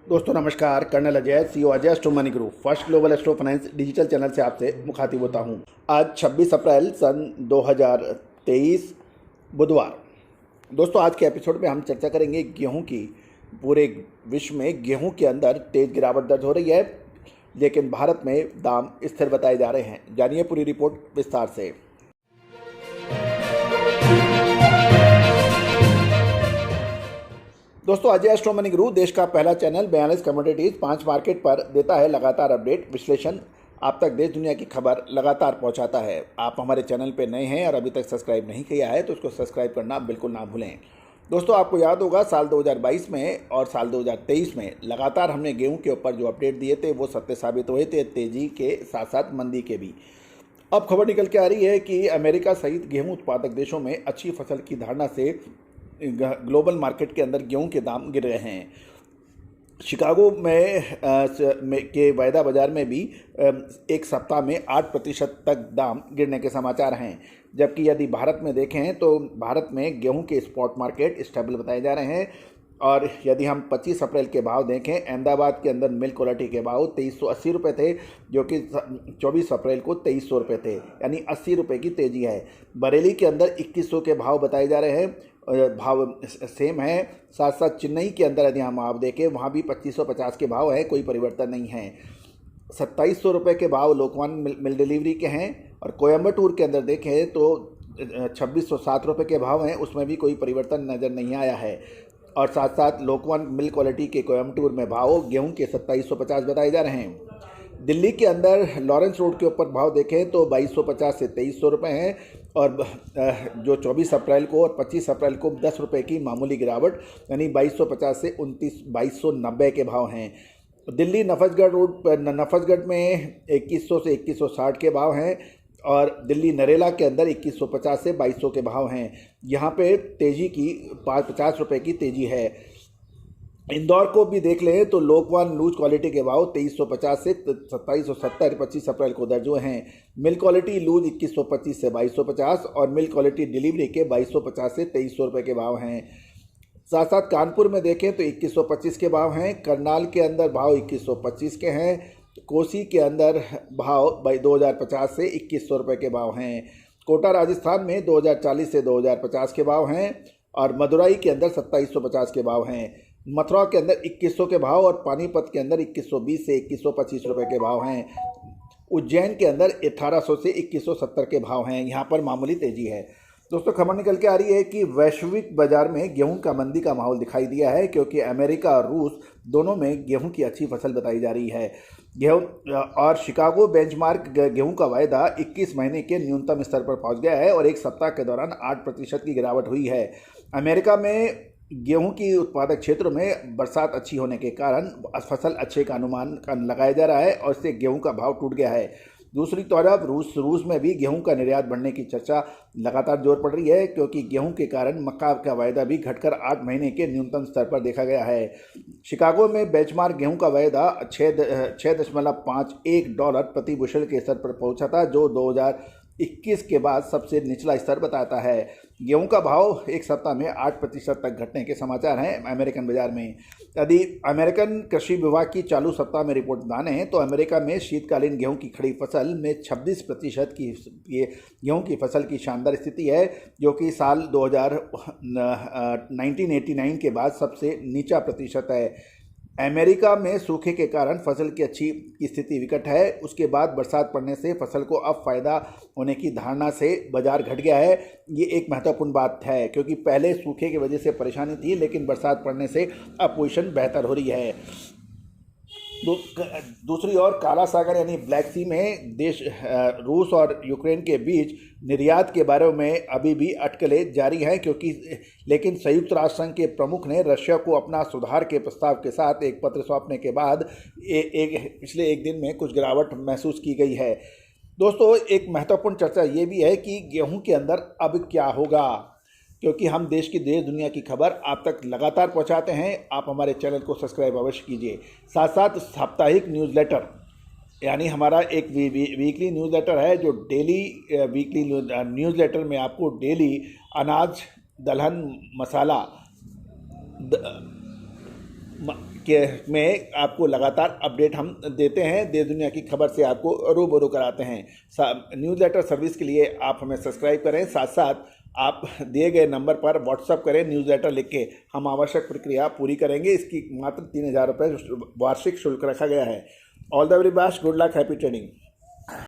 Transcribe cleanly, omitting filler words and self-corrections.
दोस्तों नमस्कार, colonel Ajay, CEO Ajay astro money group first global astro finance digital channel से आपसे मुखातिब होता हूं। आज 26 अप्रैल सन 2023 बुधवार। दोस्तों आज के एपिसोड में हम चर्चा करेंगे गेहूं की। पूरे विश्व में गेहूं के अंदर तेज गिरावट दर्ज हो रही है, लेकिन भारत में दाम स्थिर बताए जा रहे हैं। जानिए पूरी रिपोर्ट विस्तार से। दोस्तों अजय एस्ट्रो मनी गुरु देश का पहला चैनल 42 कमोडिटीज 5 मार्केट पर देता है लगातार अपडेट विश्लेषण। आप तक देश दुनिया की खबर लगातार पहुंचाता है। आप हमारे चैनल पे नए हैं और अभी तक सब्सक्राइब नहीं किया है तो उसको सब्सक्राइब करना बिल्कुल ना भूलें। दोस्तों आपको याद होगा साल 2022 में और साल 2023 में लगातार हमने गेहूं के ऊपर जो अपडेट दिए थे वो सत्य साबित हुए थे, तेजी के साथ साथ मंदी के भी। अब खबर निकल के आ रही है कि अमेरिका सहित गेहूं उत्पादक देशों में अच्छी फसल की धारणा से ग्लोबल मार्केट के अंदर गेहूं के दाम गिर रहे हैं। शिकागो के वायदा बाजार में भी एक सप्ताह में 8% तक दाम गिरने के समाचार हैं। जबकि यदि भारत में देखें तो भारत में गेहूं के स्पॉट मार्केट स्टेबल बताए जा रहे हैं। और यदि हम 25 अप्रैल के भाव देखें, अहमदाबाद के अंदर मिल्क क्वालिटी के भाव 2380 रुपये थे, जो कि 24 अप्रैल को 2300 रुपये थे, यानी 80 रुपये की तेज़ी है। बरेली के अंदर 2100 के भाव बताए जा रहे हैं, भाव सेम है। साथ साथ चेन्नई के अंदर यदि हम भाव देखें वहाँ भी 2550 के भाव है, कोई परिवर्तन नहीं है। 2700 रुपये के भाव लोकवान मिल डिलीवरी के हैं। और कोयम्बटूर के अंदर देखें तो 2607 रुपये के भाव हैं, उसमें भी कोई परिवर्तन नज़र नहीं आया है। और साथ साथ लोकवान मिल्क क्वालिटी के कोयम्बटूर में भाव गेहूं के 2750 बताए जा रहे हैं। दिल्ली के अंदर लॉरेंस रोड के ऊपर भाव देखें तो 2250 से 2300 रुपये हैं। और जो 24 अप्रैल को और 25 अप्रैल को 10 रुपये की मामूली गिरावट, यानी 2250 से 2290 के भाव हैं। दिल्ली नफजगढ़ में 2100 से 2160 के भाव हैं। और दिल्ली नरेला के अंदर 2150 से 2200 के भाव हैं। यहाँ पे तेज़ी की 50 रुपये की तेज़ी है। इंदौर को भी देख लें तो लोकवान लूज क्वालिटी के भाव 2350 से 2770 25 अप्रैल को दर्ज हुए हैं। मिल्क क्वालिटी लूज 2125 से 2250 और मिल्क क्वालिटी डिलीवरी के 2250 से 2300 रुपये के भाव हैं। साथ साथ कानपुर में देखें तो 2125 के भाव हैं। करनाल के अंदर भाव 2125 के हैं। कोसी के अंदर भाव 2050 से 2100 रुपये के भाव हैं। कोटा राजस्थान में 2040 से 2050 के भाव हैं। और मदुरई के अंदर 2750 के भाव हैं। मथुरा के अंदर 2100 के भाव और पानीपत के अंदर 2120 से 2125 रुपये के भाव हैं। उज्जैन के अंदर 1800 से 2170 के भाव हैं। यहाँ पर मामूली तेजी है। दोस्तों खबर निकल के आ रही है कि वैश्विक बाजार में गेहूं का मंदी का माहौल दिखाई दिया है, क्योंकि अमेरिका और रूस दोनों में गेहूं की अच्छी फसल बताई जा रही है। गेहूं और शिकागो बेंचमार्क गेहूं का वायदा 21 महीने के न्यूनतम स्तर पर पहुंच गया है और एक सप्ताह के दौरान 8% की गिरावट हुई है। अमेरिका में गेहूं की उत्पादक क्षेत्रों में बरसात अच्छी होने के कारण फसल अच्छे का अनुमान लगाया जा रहा है और इससे गेहूं का भाव टूट गया है। दूसरी तरफ रूस में भी गेहूं का निर्यात बढ़ने की चर्चा लगातार जोर पड़ रही है, क्योंकि गेहूं के कारण मक्का का वायदा भी घटकर 8 महीने के न्यूनतम स्तर पर देखा गया है। शिकागो में बेंचमार्क गेहूं का वायदा $6.51 प्रति बुशल के स्तर पर पहुंचा था, जो 2021 के बाद सबसे निचला स्तर बताता है। गेहूं का भाव एक सप्ताह में 8% तक घटने के समाचार हैं अमेरिकन बाजार में। यदि अमेरिकन कृषि विभाग की चालू सप्ताह में रिपोर्ट माने तो अमेरिका में शीतकालीन गेहूं की खड़ी फसल में 26% की गेहूं की फसल की शानदार स्थिति है, जो कि साल 1989 के बाद सबसे नीचा प्रतिशत है। अमेरिका में सूखे के कारण फसल की अच्छी स्थिति विकट है। उसके बाद बरसात पड़ने से फसल को अब फायदा होने की धारणा से बाजार घट गया है। ये एक महत्वपूर्ण बात है, क्योंकि पहले सूखे की वजह से परेशानी थी, लेकिन बरसात पड़ने से अब पोजीशन बेहतर हो रही है। दूसरी ओर काला सागर यानी ब्लैक सी में देश रूस और यूक्रेन के बीच निर्यात के बारे में अभी भी अटकलें जारी हैं, लेकिन संयुक्त राष्ट्र संघ के प्रमुख ने रशिया को अपना सुधार के प्रस्ताव के साथ एक पत्र सौंपने के बाद पिछले एक दिन में कुछ गिरावट महसूस की गई है। दोस्तों एक महत्वपूर्ण चर्चा ये भी है कि गेहूं के अंदर अब क्या होगा, क्योंकि हम देश दुनिया की खबर आप तक लगातार पहुंचाते हैं। आप हमारे चैनल को सब्सक्राइब अवश्य कीजिए। साथ साथ साप्ताहिक न्यूज़लेटर यानी हमारा एक वीकली न्यूज़लेटर है, जो डेली वीकली न्यूज़लेटर में आपको डेली अनाज, दलहन, मसाला के में आपको लगातार अपडेट हम देते हैं, देश दुनिया की खबर से आपको रूबरू कराते हैं। न्यूज़लेटर सर्विस के लिए आप हमें सब्सक्राइब करें, साथ साथ आप दिए गए नंबर पर व्हाट्सअप करें न्यूज़लेटर लिख के, हम आवश्यक प्रक्रिया पूरी करेंगे। इसकी मात्र 3000 रुपये वार्षिक शुल्क रखा गया है। All the very best, good luck, happy trading.